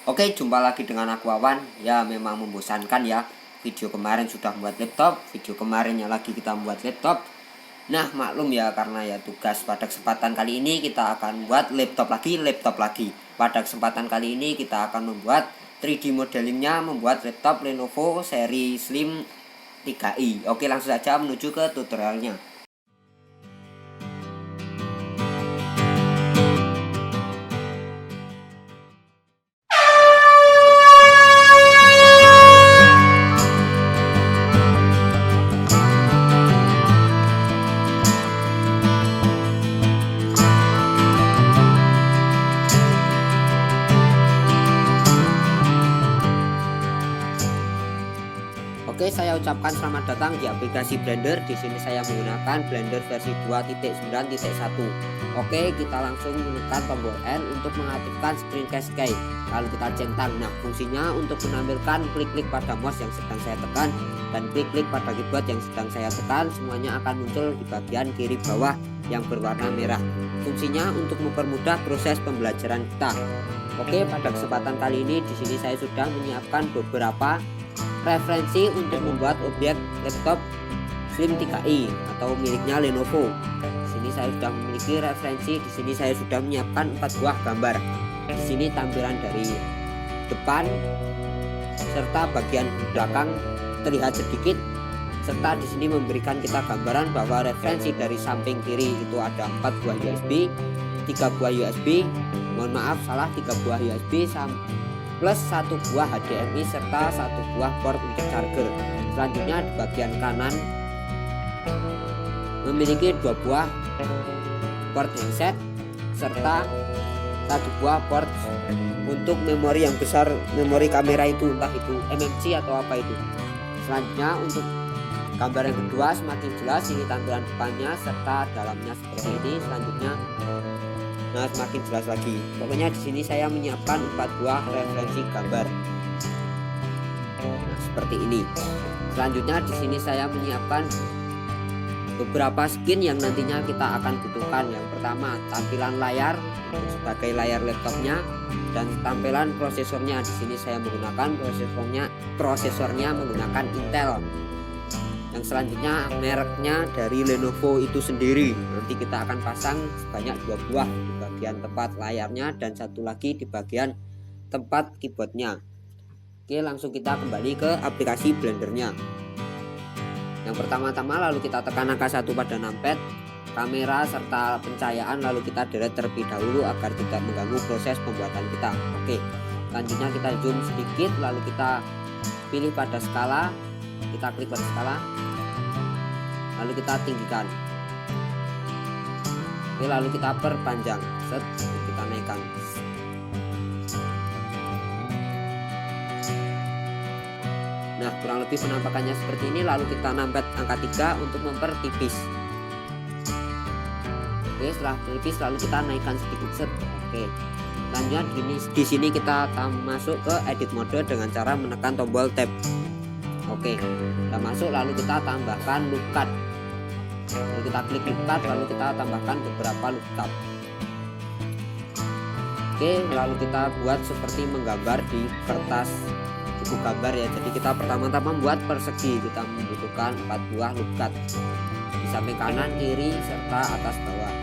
Oke, jumpa lagi dengan aku Awan. Ya, memang membosankan ya. Video kemarin sudah membuat laptop, video kemarinnya lagi kita membuat laptop. Nah, maklum ya, karena ya tugas pada kesempatan kali ini kita akan buat laptop lagi. Pada kesempatan kali ini kita akan membuat 3D modelingnya, membuat laptop Lenovo seri Slim 3i. Oke, langsung saja menuju ke tutorialnya. Oke, saya ucapkan selamat datang di aplikasi Blender. Di sini saya menggunakan Blender versi 2.9.1. Oke, kita langsung menekan tombol N untuk mengaktifkan screen cascade. Lalu kita centang. Nah, fungsinya untuk menampilkan klik-klik pada mouse yang sedang saya tekan dan klik-klik pada keyboard yang sedang saya tekan, semuanya akan muncul di bagian kiri bawah yang berwarna merah. Fungsinya untuk mempermudah proses pembelajaran kita. Oke, pada kesempatan kali ini di sini saya sudah menyiapkan beberapa referensi untuk membuat objek laptop Slim 3i atau miliknya Lenovo. Di sini saya sudah memiliki referensi. Di sini saya sudah menyiapkan 4 buah gambar. Di sini tampilan dari depan serta bagian belakang terlihat sedikit, serta di sini memberikan kita gambaran bahwa referensi dari samping kiri itu ada 4 buah USB, 3 buah USB, mohon maaf salah, 3 buah USB plus 1 buah HDMI serta 1 buah port untuk charger. Selanjutnya di bagian kanan memiliki 2 buah port headset serta 1 buah port untuk memori yang besar, memori kamera itu, entah itu MMC atau apa itu. Selanjutnya untuk gambar yang kedua semakin jelas, ini tampilan depannya serta dalamnya seperti ini. Selanjutnya nah semakin jelas lagi. Pokoknya di sini saya menyiapkan 4 buah referensi gambar. Nah, seperti ini. Selanjutnya di sini saya menyiapkan beberapa skin yang nantinya kita akan butuhkan. Yang pertama tampilan layar sebagai layar laptopnya dan tampilan prosesornya. Di sini saya menggunakan prosesornya menggunakan Intel. Yang selanjutnya mereknya dari Lenovo itu sendiri. Nanti kita akan pasang sebanyak 2 buah di bagian tempat layarnya dan 1 lagi di bagian tempat keyboardnya. Oke, langsung kita kembali ke aplikasi Blendernya. Yang pertama-tama lalu kita tekan angka 1 pada numpad, kamera serta pencahayaan, lalu kita delete terlebih dahulu agar tidak mengganggu proses pembuatan kita. Oke, selanjutnya kita zoom sedikit, lalu kita pilih pada skala, kita klik pada skala, lalu kita tinggikan. Oke, lalu kita perpanjang, set, kita naikkan. Nah, kurang lebih penampakannya seperti ini. Lalu kita numpad angka 3 untuk mempertipis. Oke, setelah tipis lalu kita naikkan sedikit, set. Oke, selanjutnya di sini kita masuk ke edit mode dengan cara menekan tombol tab. Oke, kita masuk, lalu kita tambahkan loop cut. Lalu kita klik loop cut, lalu kita tambahkan beberapa loop cut. Oke, lalu kita buat seperti menggambar di kertas buku gambar ya. Jadi kita pertama-tama membuat persegi. Kita membutuhkan 4 buah loop cut di samping kanan, kiri, serta atas bawah.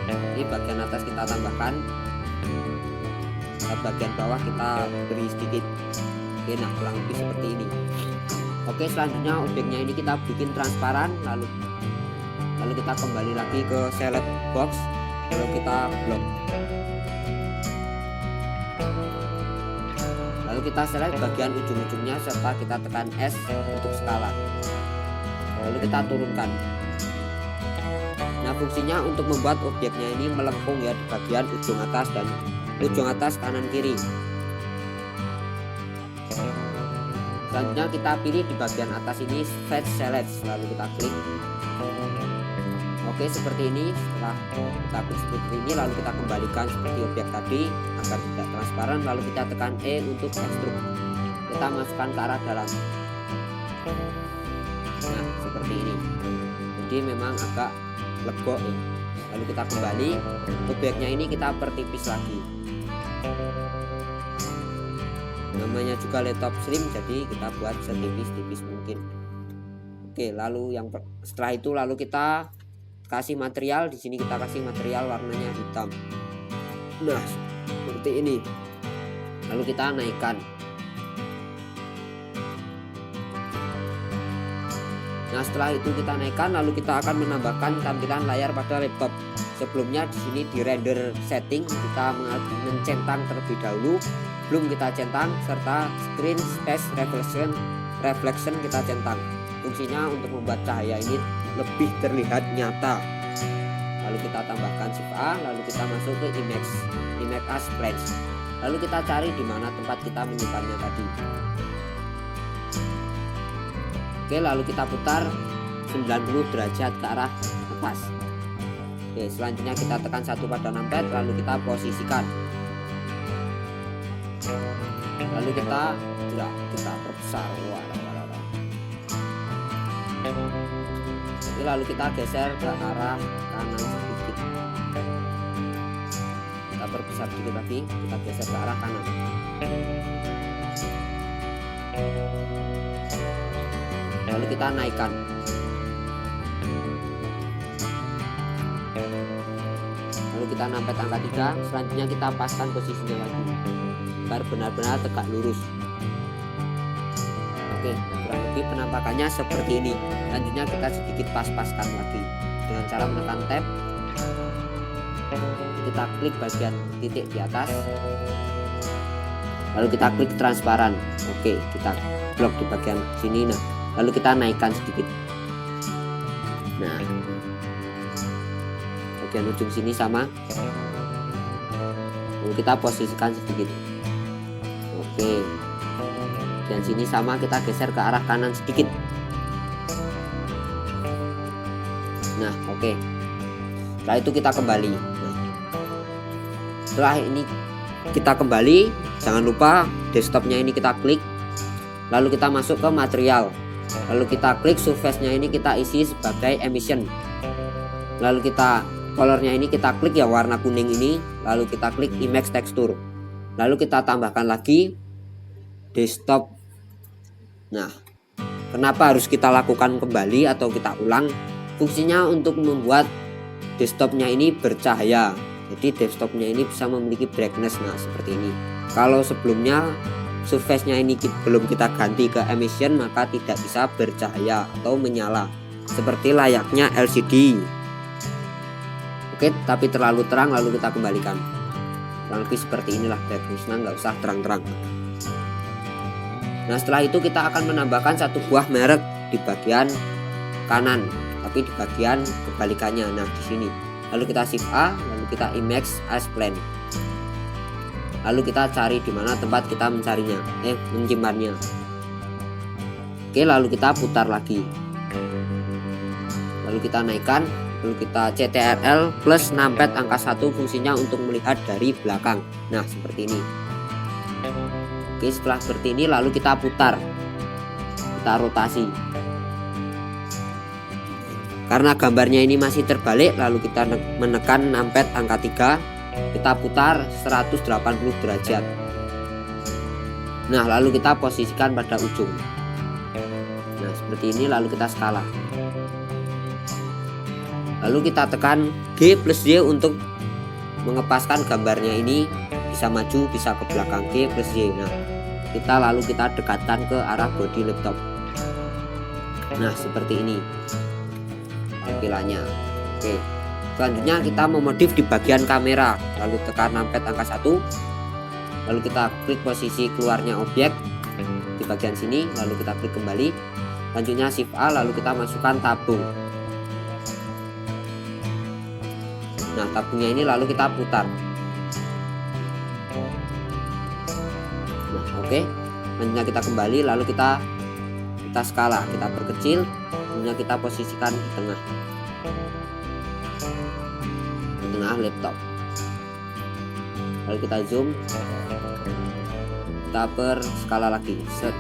Ini bagian atas kita tambahkan, bagian bawah kita beri sedikit. Oke, nah kurang lebih seperti ini. Oke, selanjutnya objeknya ini kita bikin transparan, lalu kita kembali lagi ke select box, lalu kita blok, lalu kita select bagian ujung-ujungnya serta kita tekan S untuk skala, lalu kita turunkan. Nah, fungsinya untuk membuat objeknya ini melengkung ya di bagian ujung atas dan ujung atas kanan kiri. Selanjutnya kita pilih di bagian atas ini Fetch Select, lalu kita klik. Oke, seperti ini. Setelah kita klik seperti ini, lalu kita kembalikan seperti objek tadi agar tidak transparan, lalu kita tekan E untuk extrude. Kita masukkan ke arah dalam. Nah, seperti ini. Jadi memang agak legok ya. Lalu kita kembali, objeknya ini kita pertipis lagi. Namanya juga laptop slim, jadi kita buat setipis-tipis mungkin. Oke, lalu setelah itu lalu kita kasih material. Di sini kita kasih material warnanya hitam. Nah, seperti ini. Lalu kita naikkan. Nah, setelah itu kita naikkan, lalu kita akan menambahkan tampilan layar pada laptop. Sebelumnya di sini di render setting kita mencentang terlebih dahulu, belum kita centang, serta screen space reflection kita centang. Fungsinya untuk membuat cahaya ini lebih terlihat nyata. Lalu kita tambahkan Shift A, lalu kita masuk ke image as plane. Lalu kita cari di mana tempat kita menyimpannya tadi. Oke, lalu kita putar 90 derajat ke arah atas. Oke, selanjutnya kita tekan 1 pada numpad, lalu kita posisikan. Lalu kita perbesar. Oke, lalu kita geser ke arah kanan sedikit. Kita perbesar sedikit lagi, kita geser ke arah kanan. Lalu kita naikkan. Lalu kita nampet angka 3. Selanjutnya kita paskan posisinya lagi agar benar-benar tegak lurus. Oke, kurang lebih penampakannya seperti ini. Selanjutnya kita sedikit pas-paskan lagi dengan cara menekan tab. Kita klik bagian titik di atas, lalu kita klik transparan. Oke, kita blok di bagian sini. Nah, lalu kita naikkan sedikit. Nah, bagian ujung sini sama, lalu kita posisikan sedikit. Oke, bagian sini sama, kita geser ke arah kanan sedikit. Nah, oke. Setelah itu kita kembali. Nah, setelah ini kita kembali, jangan lupa desktopnya ini kita klik, lalu kita masuk ke material, lalu kita klik surface-nya ini kita isi sebagai emission, lalu kita colornya ini kita klik ya warna kuning ini, lalu kita klik image texture, lalu kita tambahkan lagi desktop. Nah, kenapa harus kita lakukan kembali atau kita ulang? Fungsinya untuk membuat desktopnya ini bercahaya. Jadi desktopnya ini bisa memiliki brightness. Nah, seperti ini. Kalau sebelumnya surface-nya ini belum kita ganti ke emission, maka tidak bisa bercahaya atau menyala seperti layaknya LCD. Oke, tapi terlalu terang, lalu kita kembalikan. Kurang lebih seperti inilah brightness-nya, nggak usah terang-terang. Nah, setelah itu kita akan menambahkan satu buah merek di bagian kanan, tapi di bagian kebalikannya. Nah, di sini. Lalu kita Shift A, lalu kita image as plane. Lalu kita cari di mana tempat kita menyimpannya. Oke, lalu kita putar lagi. Lalu kita naikkan, lalu kita CTRL plus numpad angka 1, fungsinya untuk melihat dari belakang. Nah, seperti ini. Oke, setelah seperti ini lalu kita putar. Kita rotasi. Karena gambarnya ini masih terbalik, lalu kita menekan numpad angka 3, kita putar 180 derajat. Nah, lalu kita posisikan pada ujung. Nah, seperti ini, lalu kita skala. Lalu kita tekan G plus Y untuk mengepaskan gambarnya ini bisa maju, bisa ke belakang. G plus Y. Nah, kita dekatkan ke arah bodi laptop. Nah, seperti ini tampilannya. Oke, selanjutnya kita memodif di bagian kamera, lalu tekan numpad angka 1, lalu kita klik posisi keluarnya objek di bagian sini, lalu kita klik kembali. Selanjutnya Shift A, lalu kita masukkan tabung. Nah, tabungnya ini lalu kita putar. Nah, oke. Selanjutnya kita kembali, lalu kita skala, kita perkecil, kemudian kita posisikan di tengah laptop. Lalu kita zoom, kita berskala lagi, set.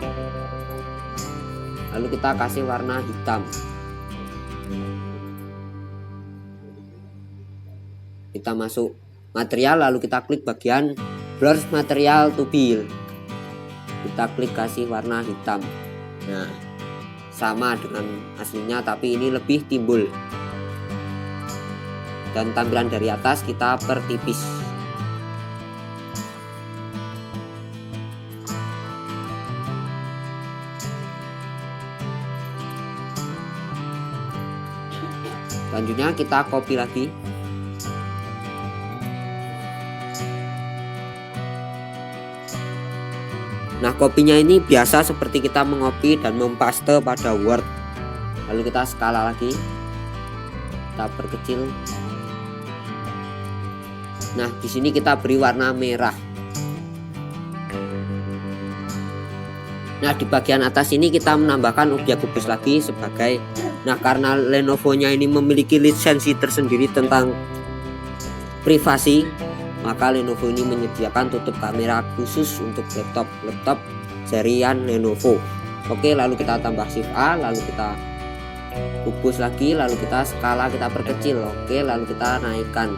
Lalu kita kasih warna hitam. Kita masuk material, lalu kita klik bagian Blur material to fill, kita klik kasih warna hitam. Nah, sama dengan aslinya tapi ini lebih timbul, dan tampilan dari atas kita pertipis. Selanjutnya kita copy lagi. Nah, kopinya ini biasa seperti kita mengopi dan mempaste pada Word. Lalu kita skala lagi, kita perkecil. Nah, di sini kita beri warna merah. Nah, di bagian atas ini kita menambahkan objek kubus lagi sebagai, nah karena Lenovo-nya ini memiliki lisensi tersendiri tentang privasi, maka Lenovo ini menyediakan tutup kamera khusus untuk laptop serian Lenovo. Oke, lalu kita tambah Shift A, lalu kita kubus lagi, lalu kita skala, kita perkecil. Oke, lalu kita naikkan.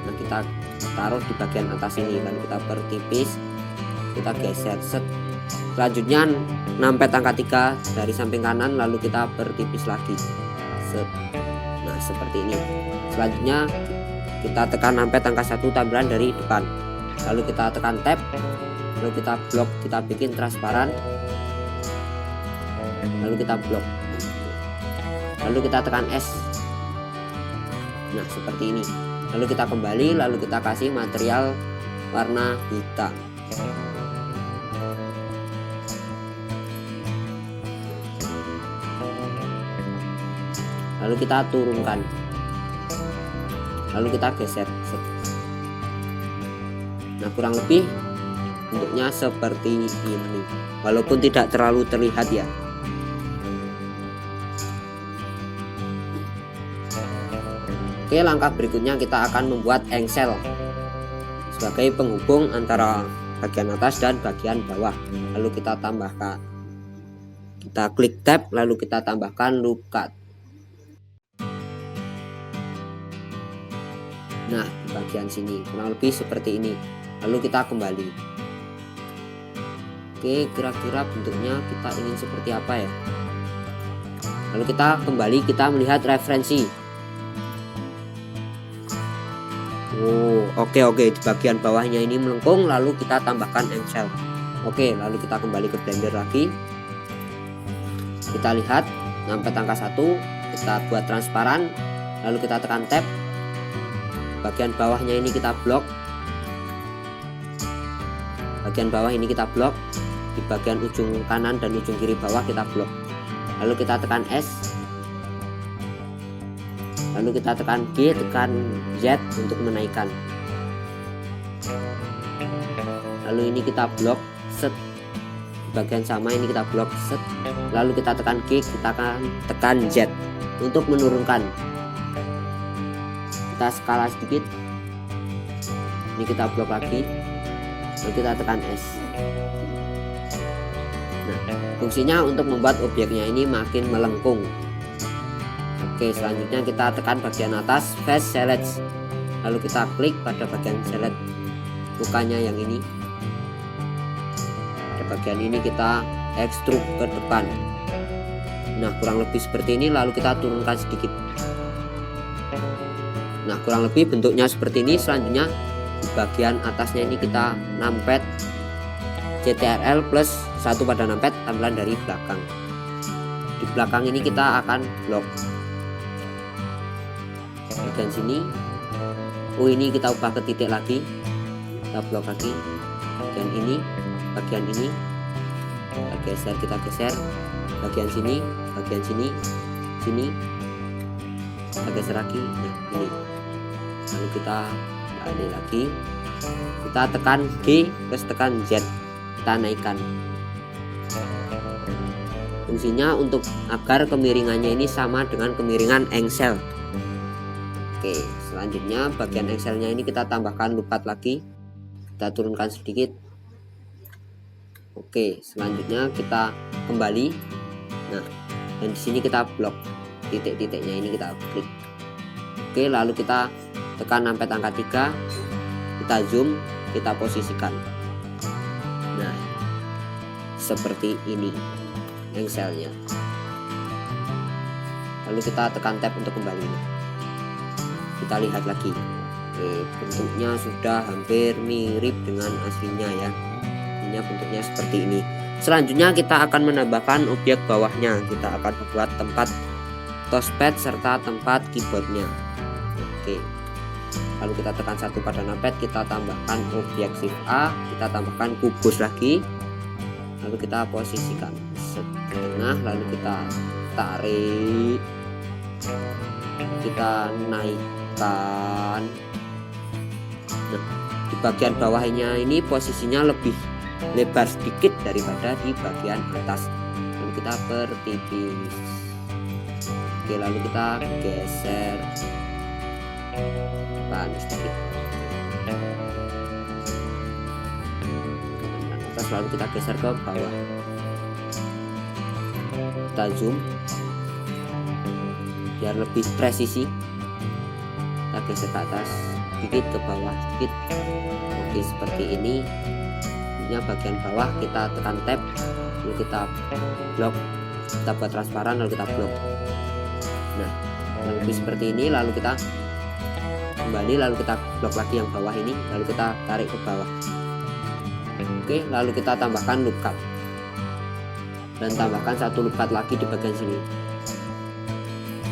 Nah, kita taruh di bagian atas ini, lalu kita pertipis, kita geser set. Selanjutnya nampet angka 3 dari samping kanan, lalu kita pertipis lagi set. Nah, seperti ini. Selanjutnya kita tekan nampet angka 1 tampilan dari depan, lalu kita tekan tab, lalu kita blok, kita bikin transparan, lalu kita blok, lalu kita tekan S. Nah, seperti ini. Lalu kita kembali, lalu kita kasih material warna hitam. Lalu kita turunkan, lalu kita geser. Nah, kurang lebih bentuknya seperti ini, walaupun tidak terlalu terlihat ya. Oke, langkah berikutnya kita akan membuat engsel sebagai penghubung antara bagian atas dan bagian bawah. Lalu kita tambahkan, kita klik tab, lalu kita tambahkan loop cut. Nah, di bagian sini kurang lebih seperti ini. Lalu kita kembali. Oke, kira-kira bentuknya kita ingin seperti apa ya. Lalu kita kembali, kita melihat referensi. Oh, oke. Di bagian bawahnya ini melengkung, lalu kita tambahkan engsel. Oke, lalu kita kembali ke Blender lagi. Kita lihat nampet angka 1, kita buat transparan, lalu kita tekan tab. Bagian bawahnya ini kita blok, bagian bawah ini kita blok, di bagian ujung kanan dan ujung kiri bawah kita blok. Lalu kita tekan S, lalu kita tekan G, tekan Z untuk menaikkan. Lalu ini kita blok set, di bagian sama ini kita blok set. Lalu kita tekan G, kita akan tekan Z untuk menurunkan. Kita skala sedikit, ini kita blok lagi, lalu kita tekan S. Nah, fungsinya untuk membuat objeknya ini makin melengkung. Oke, selanjutnya kita tekan bagian atas face select, lalu kita klik pada bagian select mukanya yang ini. Pada bagian ini kita extrude ke depan. Nah, kurang lebih seperti ini, lalu kita turunkan sedikit. Nah, kurang lebih bentuknya seperti ini. Selanjutnya di bagian atasnya ini kita nampet CTRL plus 1 pada nampet tampilan dari belakang. Di belakang ini kita akan blok bagian sini. Oh, ini kita ubah ke titik lagi, kita blok lagi bagian ini, kita geser bagian sini, sini kita geser lagi. Nah, ini. Lalu kita balik lagi, kita tekan G terus tekan Z, kita naikkan. Fungsinya untuk agar kemiringannya ini sama dengan kemiringan engsel. Oke, selanjutnya bagian engselnya ini kita tambahkan loop cut lagi, kita turunkan sedikit. Oke, selanjutnya kita kembali. Nah, dan di sini kita blok titik-titiknya ini, kita klik. Oke, lalu kita tekan nampet angka 3, kita zoom, kita posisikan. Nah, seperti ini engselnya. Lalu kita tekan tab untuk kembali. Kita lihat lagi. Oke, bentuknya sudah hampir mirip dengan aslinya ya. Ini bentuknya seperti ini. Selanjutnya kita akan menambahkan objek bawahnya. Kita akan membuat tempat touchpad serta tempat keyboardnya. Oke, lalu kita tekan satu pada numpad, kita tambahkan objek shift A, kita tambahkan kubus lagi, lalu kita posisikan setengah, lalu kita tarik, kita naikkan. Nah, di bagian bawahnya ini posisinya lebih lebar sedikit daripada di bagian atas, lalu kita pertipis. Oke, lalu kita geser sedikit atas, lalu kita geser ke bawah, kita zoom biar lebih presisi, kita geser ke atas sedikit, ke bawah sedikit. Oke, seperti ini. Ini bagian bawah, kita tekan tab, lalu kita blok, kita buat transparan, lalu kita blok. Nah, lebih seperti ini, lalu kita kembali, lalu kita blok lagi yang bawah ini, lalu kita tarik ke bawah. Oke, lalu kita tambahkan loop cut dan tambahkan satu loop cut lagi di bagian sini.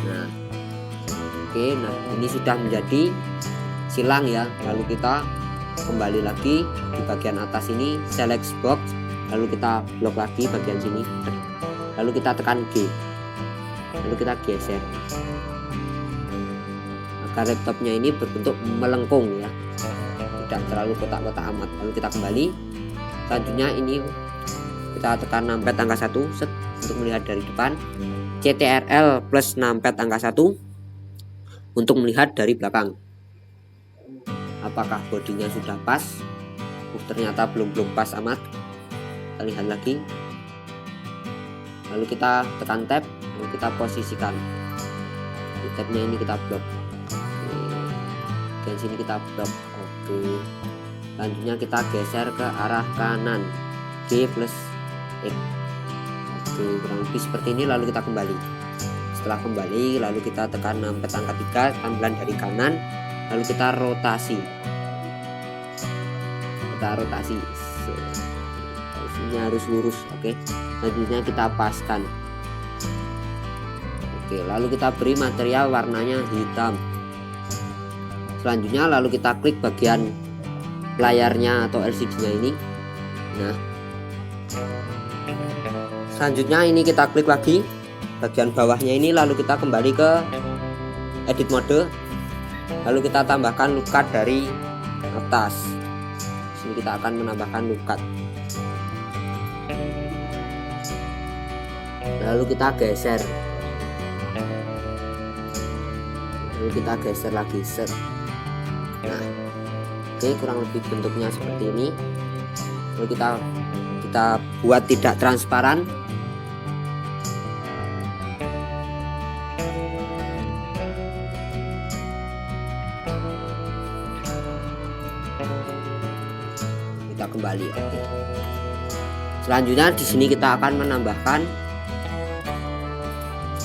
Nah, oke, nah ini sudah menjadi silang ya. Lalu kita kembali lagi di bagian atas ini, select box, lalu kita blok lagi bagian sini, lalu kita tekan G, lalu kita geser agar laptopnya ini berbentuk melengkung ya, tidak terlalu kotak-kotak amat. Lalu kita kembali. Selanjutnya ini kita tekan numpad angka 1 set untuk melihat dari depan, CTRL plus numpad angka 1 untuk melihat dari belakang. Apakah bodinya sudah pas? Ternyata belum pas amat. Kita lihat lagi. Lalu kita tekan tab, lalu kita posisikan. Di tabnya ini kita blok. Dan sini kita blok. Oke. Selanjutnya kita geser ke arah kanan, G plus X. Oke, kurang lebih seperti ini. Lalu kita kembali. Setelah kembali, lalu kita tekan numpad angka 3 tampilan dari kanan, lalu kita rotasi. Ini harus lurus. Oke, selanjutnya kita paskan. Oke, lalu kita beri material warnanya hitam. Selanjutnya lalu kita klik bagian layarnya atau LCD-nya ini. Nah, selanjutnya ini kita klik lagi bagian bawahnya ini, lalu kita kembali ke edit mode, lalu kita tambahkan loop cut dari atas. Sini kita akan menambahkan loop cut, lalu kita geser, lalu kita geser lagi set. Nah, oke, kurang lebih bentuknya seperti ini. Lalu kita buat tidak transparan. Kita kembali. Oke. Selanjutnya di sini kita akan menambahkan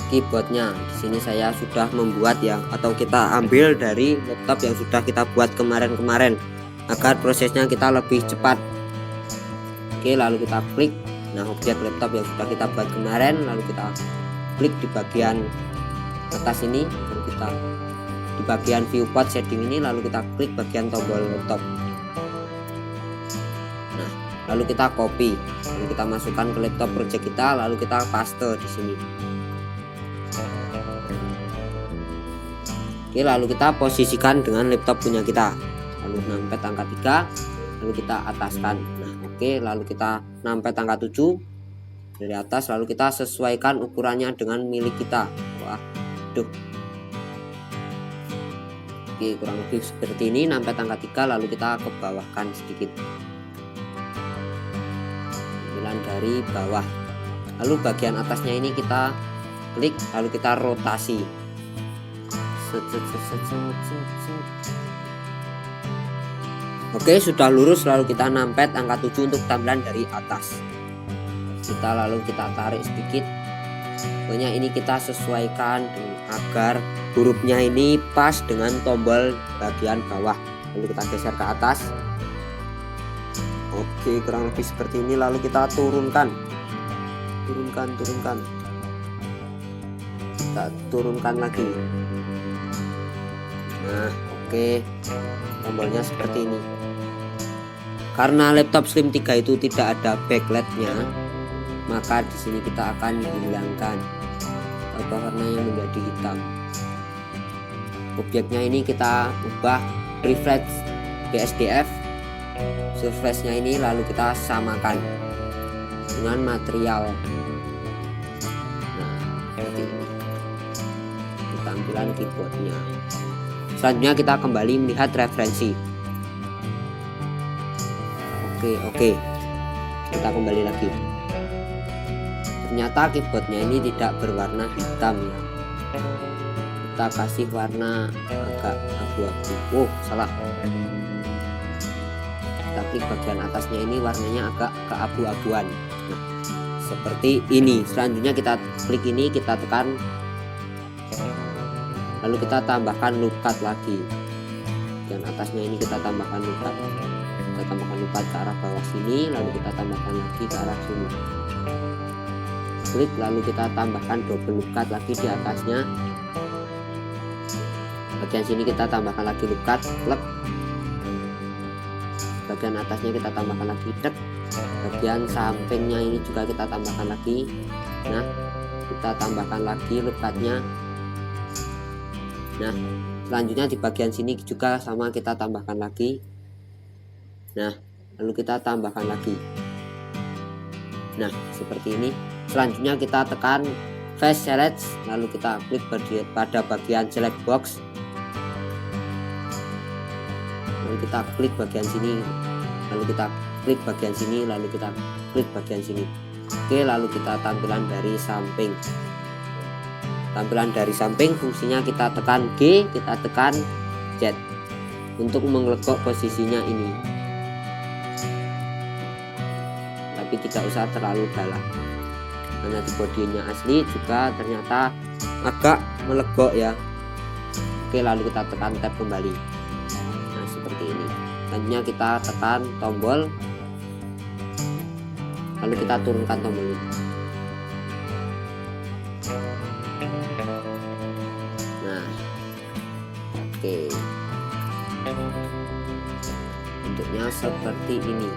keyboardnya. Di sini saya sudah membuat ya, atau kita ambil dari laptop yang sudah kita buat kemarin-kemarin agar prosesnya kita lebih cepat. Oke, lalu kita klik. Nah, objek laptop yang sudah kita buat kemarin, lalu kita klik di bagian atas ini, lalu kita di bagian viewport setting ini, lalu kita klik bagian tombol laptop. Nah, lalu kita copy, lalu kita masukkan ke laptop project kita, lalu kita paste di sini. Oke, lalu kita posisikan dengan laptop punya kita, lalu numpad angka 3, lalu kita ataskan. Nah, oke, lalu kita numpad angka 7 dari atas, lalu kita sesuaikan ukurannya dengan milik kita. Wah, duh. Oke, kurang lebih seperti ini numpad angka 3, lalu kita ke bawahkan sedikit, tampilan dari bawah. Lalu bagian atasnya ini kita klik, lalu kita rotasi. Oke, sudah lurus, lalu kita nampet angka 7 untuk tampilan dari atas. Lalu kita tarik sedikit. Pokoknya ini kita sesuaikan agar hurufnya ini pas dengan tombol bagian bawah. Lalu kita geser ke atas. Oke, kurang lebih seperti ini. Lalu kita turunkan. Kita turunkan lagi. Nah, oke. Tombolnya seperti ini. Karena laptop Slim 3 itu tidak ada backlightnya, maka di sini kita akan hilangkan warnanya menjadi hitam. Objeknya ini kita ubah refresh BSDF, surface-nya ini lalu kita samakan dengan material. Nah, seperti ini tampilan keyboardnya. Selanjutnya kita kembali melihat referensi. Oke, kita kembali lagi. Ternyata keyboardnya ini tidak berwarna hitam ya. Kita kasih warna agak abu-abu. Salah. Kita klik bagian atasnya ini warnanya agak keabu-abuan. Nah, seperti ini. Selanjutnya kita klik ini, kita tekan, lalu kita tambahkan loop cut lagi. Bagian atasnya ini kita tambahkan loop cut. Kita tambahkan loop cut ke arah bawah sini, lalu kita tambahkan lagi ke arah sini. Klik, lalu kita tambahkan double loop cut lagi di atasnya. Bagian sini kita tambahkan lagi loop cut, klek. Bagian atasnya kita tambahkan lagi, dek. Bagian sampingnya ini juga kita tambahkan lagi. Nah, kita tambahkan lagi loop cutnya. Nah, selanjutnya di bagian sini juga sama, kita tambahkan lagi. Nah, lalu kita tambahkan lagi. Nah, seperti ini. Selanjutnya kita tekan Face Select, lalu kita klik pada bagian select box. Lalu kita klik bagian sini, lalu kita klik bagian sini, lalu kita klik bagian sini. Oke, lalu kita tampilan dari samping. Tampilan dari samping fungsinya kita tekan G, kita tekan Z untuk mengelegok posisinya ini. Tapi tidak usah terlalu dalam, karena di bodinya asli juga ternyata agak melegok ya. Oke, lalu kita tekan tab kembali. Nah, seperti ini. Selanjutnya kita tekan tombol, lalu kita turunkan tombol ini. Nah, oke, bentuknya seperti ini.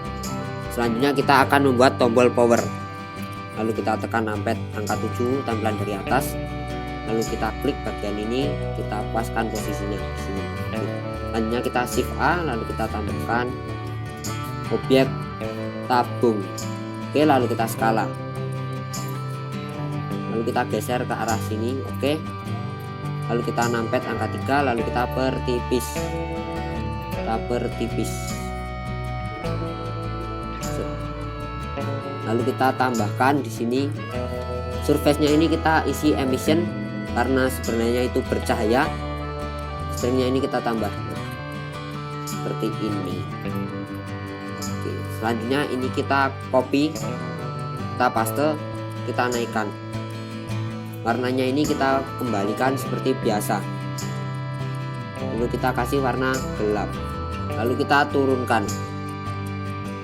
Selanjutnya kita akan membuat tombol power. Lalu kita tekan nampet angka 7 tampilan dari atas. Lalu kita klik bagian ini, kita paskan posisinya di sini. Selanjutnya kita shift A, lalu kita tambahkan objek tabung. Oke, lalu kita skala. Lalu kita geser ke arah sini. Oke. Lalu kita nampet angka 3, lalu kita pertipis. Lalu kita tambahkan di sini surface-nya ini kita isi emission karena sebenarnya itu bercahaya. Stringnya ini kita tambah seperti ini. Oke, selanjutnya ini kita copy, kita paste, kita naikkan. Warnanya ini kita kembalikan seperti biasa. Lalu kita kasih warna gelap. Lalu kita turunkan.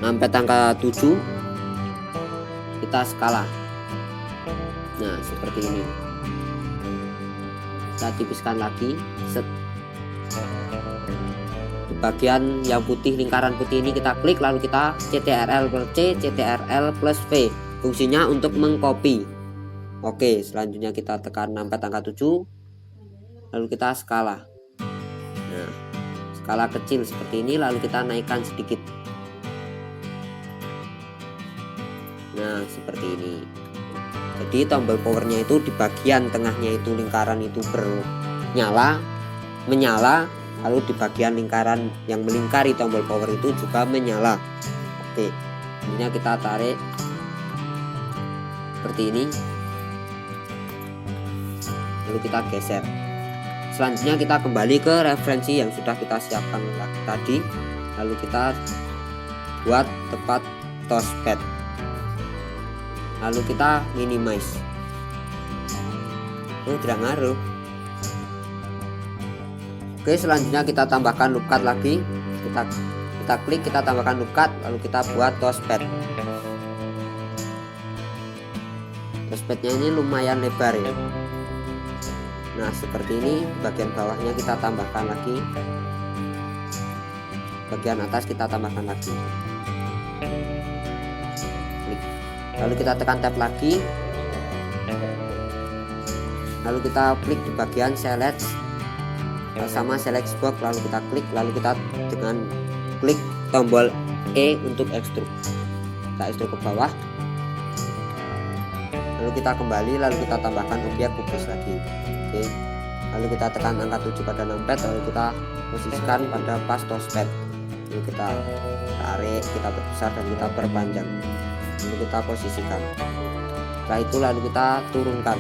Nampet angka 7. Kita skala. Nah, seperti ini. Kita tipiskan lagi. Set. Di bagian yang putih, lingkaran putih ini kita klik, lalu kita CTRL plus C, CTRL plus V. Fungsinya untuk mengcopy. Oke, selanjutnya kita tekan nampet angka 7. Lalu kita skala. Nah, skala kecil seperti ini, lalu kita naikkan sedikit. Nah, seperti ini. Jadi tombol powernya itu di bagian tengahnya itu lingkaran itu menyala, lalu di bagian lingkaran yang melingkari tombol power itu juga menyala. Oke, ini kita tarik seperti ini, lalu kita geser. Selanjutnya kita kembali ke referensi yang sudah kita siapkan tadi. lalu kita buat tempat touchpad, lalu kita minimize. Tidak ngaruh. Oke, selanjutnya kita tambahkan loop cut lagi. Kita klik, kita tambahkan loop cut, lalu kita buat touchpad. Touchpadnya ini lumayan lebar ya. Nah seperti ini, bagian bawahnya kita tambahkan lagi, bagian atas kita tambahkan lagi. Klik. Lalu kita tekan tab lagi, lalu kita klik di bagian select sama select box, lalu kita klik, lalu kita dengan klik tombol E untuk extrude, kita extrude ke bawah, lalu kita kembali, lalu kita tambahkan objek kubus lagi. Oke, lalu kita tekan angka 7 pada numpad, lalu kita posisikan pada pas touchpad, lalu kita tarik, kita perbesar dan kita perpanjang, lalu kita posisikan. Setelah itu lalu kita turunkan.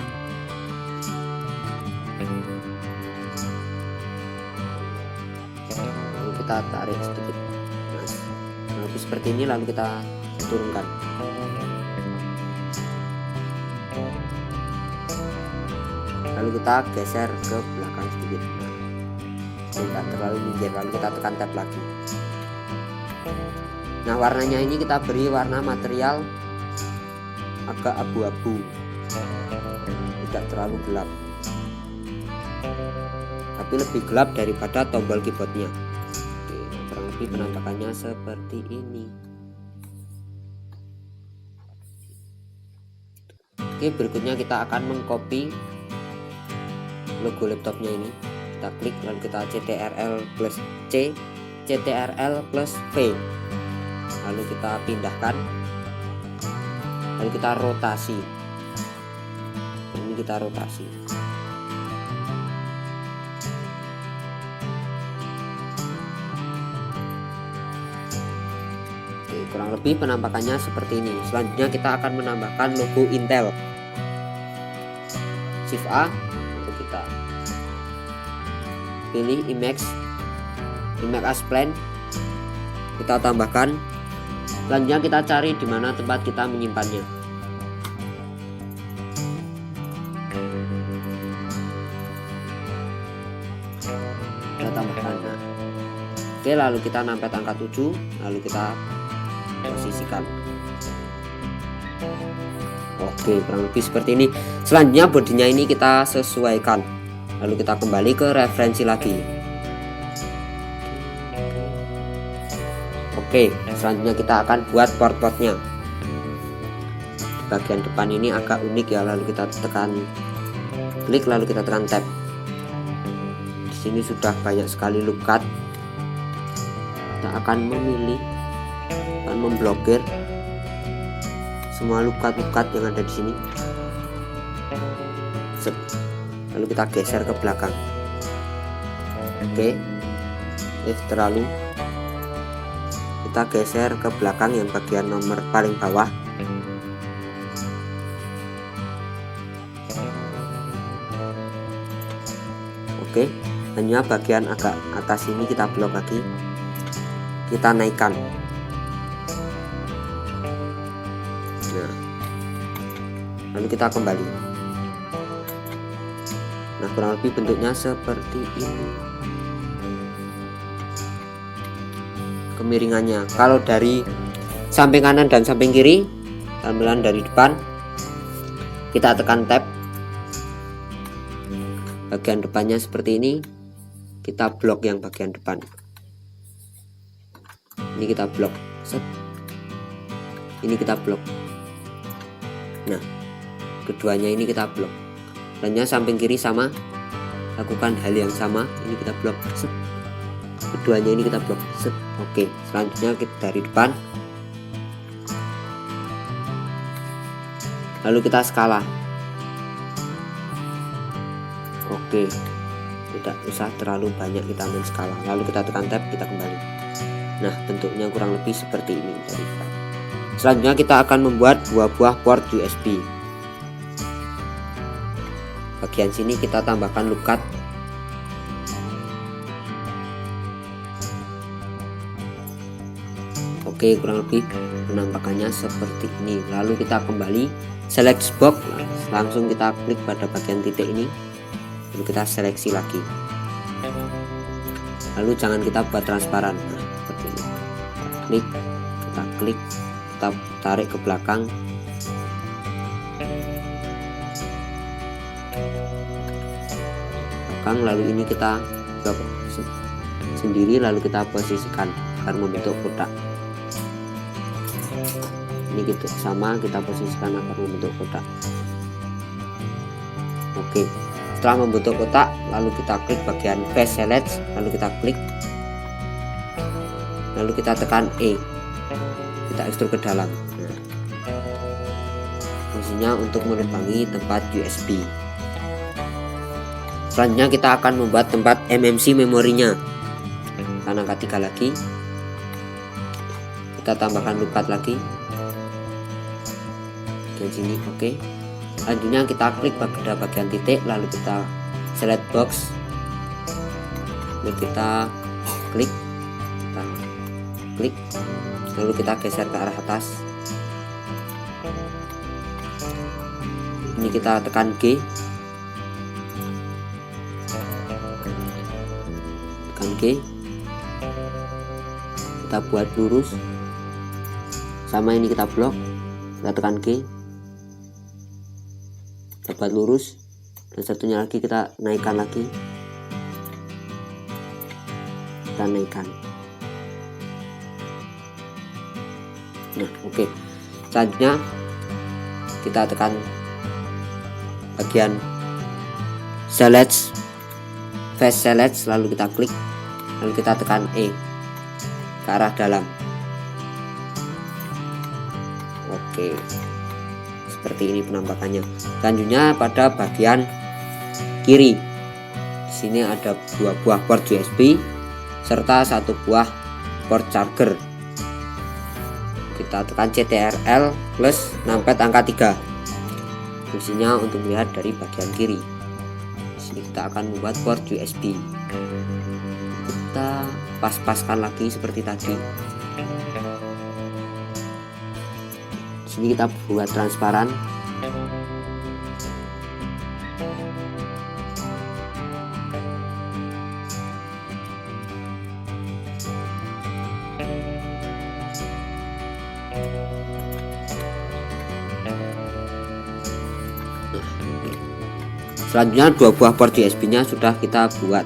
Lalu kita tarik sedikit, nah, seperti ini, lalu kita turunkan. Lalu kita geser ke belakang sedikit, tidak terlalu minggir, lalu kita tekan tab lagi. Nah warnanya ini kita beri warna material agak abu-abu, tidak terlalu gelap, tapi lebih gelap daripada tombol keyboardnya. Oke, kurang lebih penampakannya seperti ini. Oke, berikutnya kita akan mengcopy logo laptopnya ini. Kita klik, lalu kita CTRL plus C, CTRL plus V, lalu kita pindahkan, lalu kita rotasi. Ini kita rotasi. Oke, kurang lebih penampakannya seperti ini. Selanjutnya kita akan menambahkan logo Intel. Shift A, kita pilih image as plan, kita tambahkan. Selanjutnya kita cari di mana tempat kita menyimpannya. Kita tambahkan. Oke, lalu kita nampet angka 7, lalu kita posisikan. Oke, kurang lebih seperti ini. Selanjutnya bodinya ini kita sesuaikan, lalu kita kembali ke referensi lagi. Oke, selanjutnya kita akan buat port-portnya. Di bagian depan ini agak unik ya, lalu kita tekan klik, lalu kita tekan tab. Di sini sudah banyak sekali loop cut. Kita akan memilih, akan memblokir semua loop cut yang ada di sini. Lalu kita geser ke belakang. Oke, terlalu kita geser ke belakang yang bagian nomor paling bawah. Oke, hanya bagian agak atas ini kita blok lagi, kita naikkan. Nah, lalu kita kembali. Nah, kurang lebih bentuknya seperti ini. Kemiringannya, kalau dari samping kanan dan samping kiri, tampilan dari depan, kita tekan tab. Bagian depannya seperti ini, kita blok yang bagian depan. Ini kita blok. Set. Ini kita blok. Nah, keduanya ini kita blok. Lainnya samping kiri sama, lakukan hal yang sama. Ini kita blok. Set. Keduanya ini kita blok. Set. Oke, selanjutnya kita dari depan, lalu kita skala. Oke, tidak usah terlalu banyak kita main skala, lalu kita tekan tab, kita kembali. Nah, bentuknya kurang lebih seperti ini dari depan. Selanjutnya kita akan membuat dua buah port USB. Bagian sini kita tambahkan loop cut. Oke, kurang lebih penampakannya seperti ini. Lalu kita kembali select box, langsung kita klik pada bagian titik ini, lalu kita seleksi lagi. Lalu jangan kita buat transparan, nah, seperti ini. Kita klik, kita tarik ke belakang. Lalu ini kita blok sendiri, lalu kita posisikan agar membentuk kotak. Ini gitu sama, kita posisikan agar membentuk kotak. Oke, setelah membentuk kotak, lalu kita klik bagian face select, lalu kita klik, lalu kita tekan E, kita ekstruk ke dalam. Nah, fungsinya untuk menebangi tempat USB. Selanjutnya kita akan membuat tempat MMC memorinya. Kita angkat 3 lagi, kita tambahkan loop lagi di sini. Oke, selanjutnya kita klik pada bagian titik, lalu kita select box, lalu kita klik, lalu kita geser ke arah atas. Ini kita tekan G, kita buat lurus. Sama ini kita blok, kita tekan G, kita buat lurus, dan satunya lagi kita naikkan lagi, kita naikkan. Nah, oke. Selanjutnya kita tekan bagian select, face select, lalu kita klik, lalu kita tekan E ke arah dalam. Oke, seperti ini penampakannya. Selanjutnya pada bagian kiri, di sini ada 2 buah port USB serta 1 buah port charger. Kita tekan CTRL plus numpad angka 3. Fungsinya untuk melihat dari bagian kiri. Di sini kita akan membuat port USB. Kita pas-paskan lagi seperti tadi. Di sini kita buat transparan. Selanjutnya 2 buah port USB-nya sudah kita buat.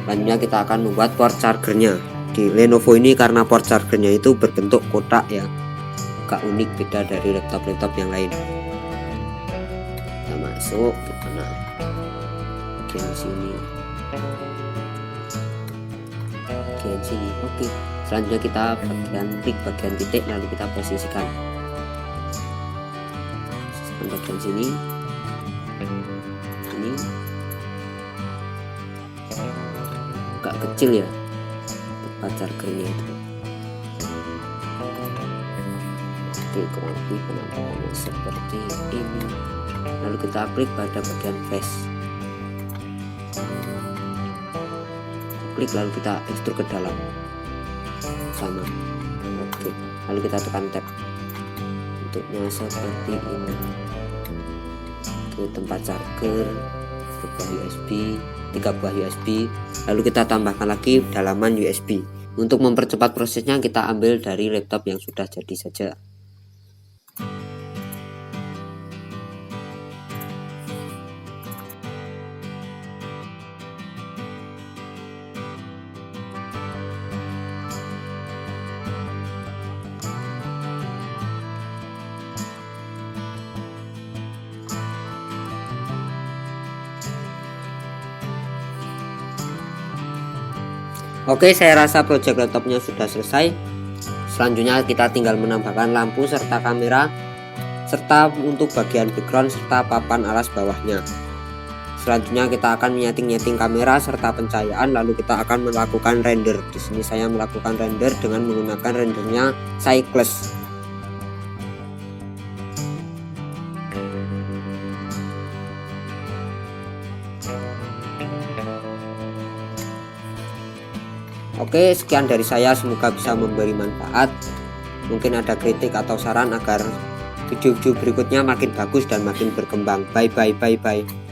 Selanjutnya kita akan membuat port chargernya. Di Lenovo ini karena port chargernya itu berbentuk kotak ya, agak unik, beda dari laptop-laptop yang lain. Kita masuk ke mana? Bagian sini. Bagian sini. Oke. Selanjutnya kita klik bagian titik, lalu kita posisikan. Bagian sini. Ini agak kecil ya tempat chargernya itu. Oke, kurang lebih penampakannya seperti ini. Lalu kita klik pada bagian face, klik lalu kita ekstruk ke dalam sama. Oke, lalu kita tekan tab. Bentuknya seperti ini. Tempat charger, 2 buah USB, 3 buah USB, lalu kita tambahkan lagi dalaman USB. Untuk mempercepat prosesnya kita ambil dari laptop yang sudah jadi saja. Oke, saya rasa project laptopnya sudah selesai. Selanjutnya kita tinggal menambahkan lampu serta kamera, serta untuk bagian background serta papan alas bawahnya. Selanjutnya kita akan menyeting kamera serta pencahayaan, lalu kita akan melakukan render. Di sini saya melakukan render dengan menggunakan rendernya Cycles. Oke, sekian dari saya, semoga bisa memberi manfaat. mungkin ada kritik atau saran agar video-video berikutnya makin bagus dan makin berkembang. Bye bye.